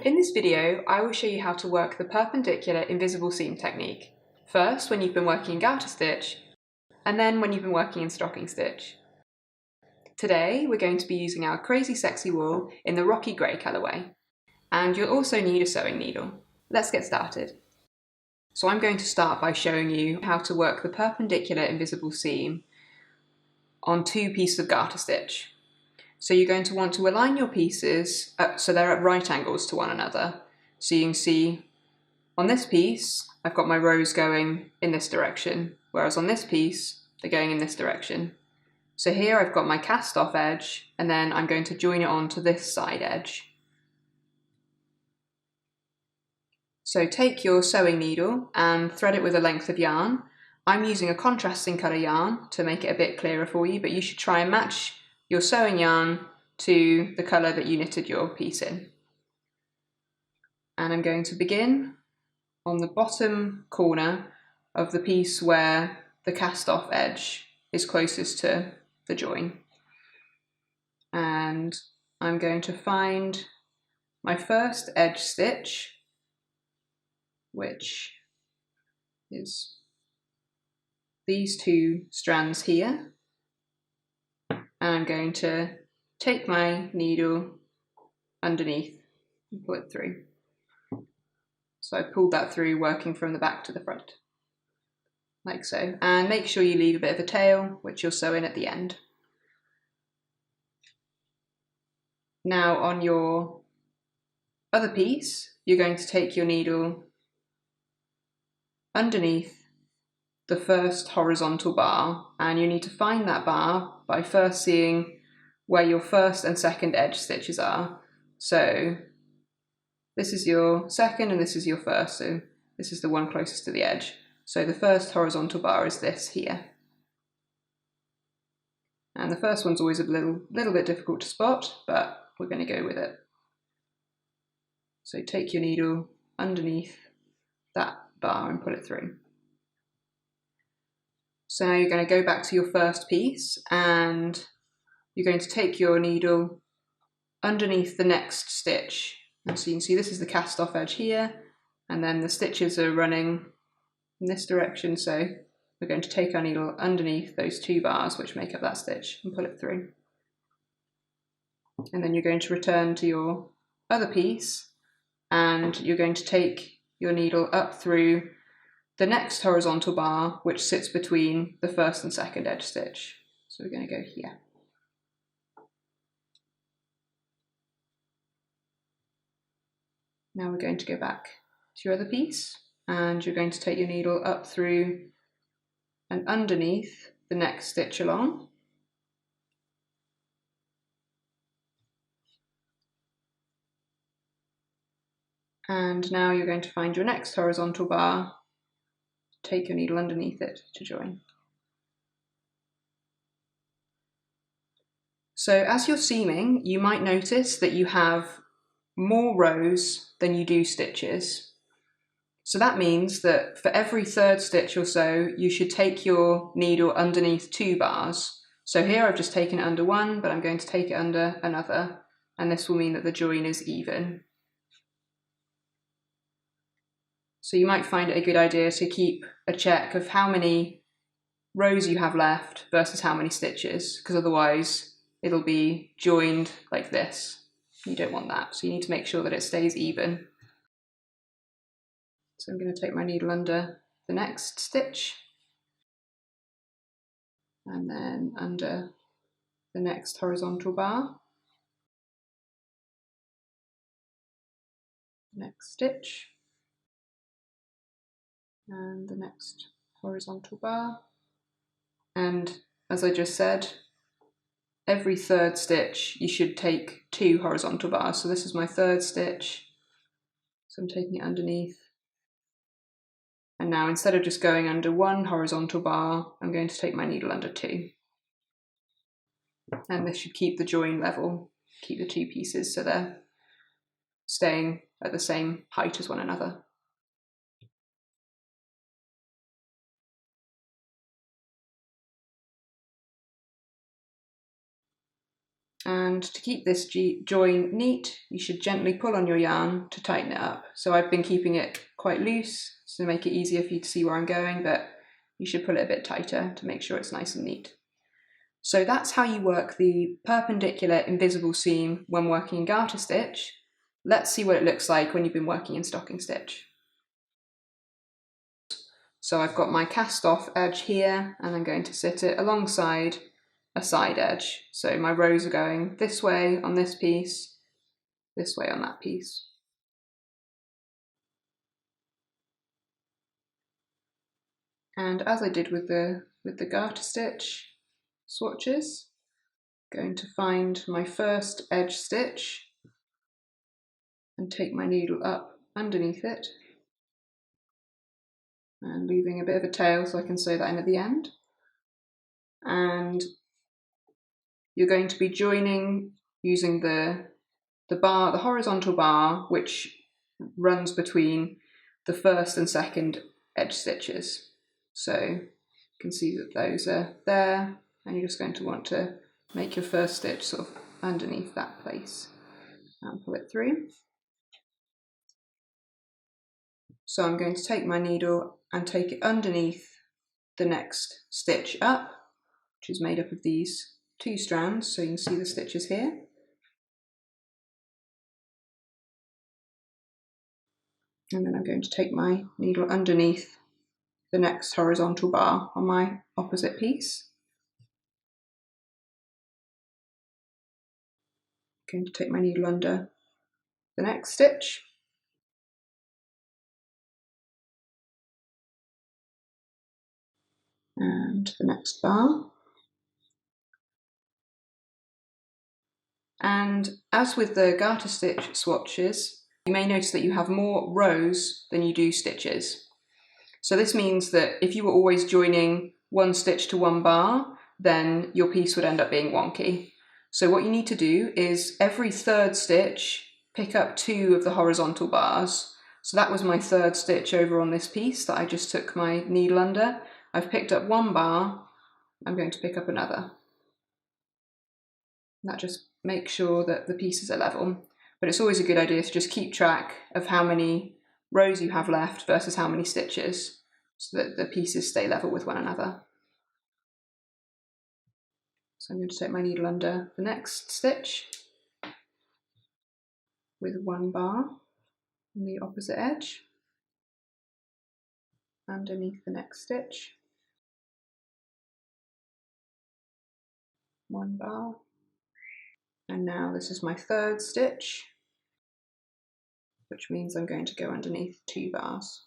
In this video, I will show you how to work the perpendicular invisible seam technique. First, when you've been working in garter stitch, and then when you've been working in stocking stitch. Today, we're going to be using our crazy sexy wool in the rocky grey colourway. And you'll also need a sewing needle. Let's get started. So I'm going to start by showing you how to work the perpendicular invisible seam on two pieces of garter stitch. So you're going to want to align your pieces so they're at right angles to one another. So you can see on this piece, I've got my rows going in this direction, whereas on this piece, they're going in this direction. So here I've got my cast off edge, and then I'm going to join it onto this side edge. So take your sewing needle and thread it with a length of yarn. I'm using a contrasting colour yarn to make it a bit clearer for you, but you should try and match your sewing yarn to the colour that you knitted your piece in. And I'm going to begin on the bottom corner of the piece where the cast off edge is closest to the join. And I'm going to find my first edge stitch, which is these two strands here. And I'm going to take my needle underneath and pull it through. So I pulled that through, working from the back to the front, like so. And make sure you leave a bit of a tail, which you'll sew in at the end. Now on your other piece, you're going to take your needle underneath the first horizontal bar, and you need to find that bar by first seeing where your first and second edge stitches are. So this is your second and this is your first, so this is the one closest to the edge. So the first horizontal bar is this here. And the first one's always a little bit difficult to spot, but we're going to go with it. So take your needle underneath that bar and pull it through. So now you're going to go back to your first piece and you're going to take your needle underneath the next stitch. And so you can see this is the cast off edge here, and then the stitches are running in this direction. So we're going to take our needle underneath those two bars which make up that stitch and pull it through. And then you're going to return to your other piece and you're going to take your needle up through the next horizontal bar, which sits between the first and second edge stitch. So we're going to go here. Now we're going to go back to your other piece and you're going to take your needle up through and underneath the next stitch along. And now you're going to find your next horizontal bar, take your needle underneath it to join. So as you're seaming, you might notice that you have more rows than you do stitches. So that means that for every third stitch or so, you should take your needle underneath two bars. So here I've just taken it under one, but I'm going to take it under another, and this will mean that the join is even. So you might find it a good idea to keep a check of how many rows you have left versus how many stitches, because otherwise it'll be joined like this. You don't want that, so you need to make sure that it stays even. So I'm going to take my needle under the next stitch and then under the next horizontal bar, next stitch, and the next horizontal bar. And as I just said, every third stitch you should take two horizontal bars. So this is my third stitch, so I'm taking it underneath. And now instead of just going under one horizontal bar, I'm going to take my needle under two. And this should keep the join level, keep the two pieces so they're staying at the same height as one another. And to keep this join neat, you should gently pull on your yarn to tighten it up. So I've been keeping it quite loose to make it easier for you to see where I'm going, but you should pull it a bit tighter to make sure it's nice and neat. So that's how you work the perpendicular invisible seam when working in garter stitch. Let's see what it looks like when you've been working in stocking stitch. So I've got my cast off edge here, and I'm going to sit it alongside a side edge. So my rows are going this way on this piece, this way on that piece. And as I did with the garter stitch swatches, I'm going to find my first edge stitch and take my needle up underneath it and leaving a bit of a tail so I can sew that in at the end. And you're going to be joining using the bar, the horizontal bar, which runs between the first and second edge stitches. So you can see that those are there, and you're just going to want to make your first stitch sort of underneath that place and pull it through. So I'm going to take my needle and take it underneath the next stitch up, which is made up of these two strands, so you can see the stitches here. And then I'm going to take my needle underneath the next horizontal bar on my opposite piece. I'm going to take my needle under the next stitch. And the next bar. And as with the garter stitch swatches, you may notice that you have more rows than you do stitches. So this means that if you were always joining one stitch to one bar, then your piece would end up being wonky. So what you need to do is every third stitch, pick up two of the horizontal bars. So that was my third stitch over on this piece that I just took my needle under. I've picked up one bar, I'm going to pick up another. That just makes sure that the pieces are level. But it's always a good idea to just keep track of how many rows you have left versus how many stitches, so that the pieces stay level with one another. So I'm going to take my needle under the next stitch with one bar on the opposite edge, underneath the next stitch, one bar, and now this is my third stitch, which means I'm going to go underneath two bars.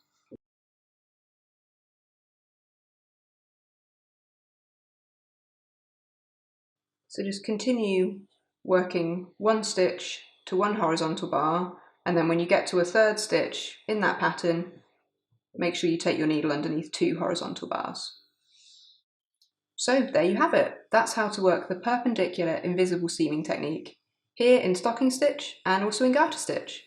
So just continue working one stitch to one horizontal bar, and then when you get to a third stitch in that pattern, make sure you take your needle underneath two horizontal bars. So there you have it. That's how to work the perpendicular invisible seaming technique here in stocking stitch and also in garter stitch.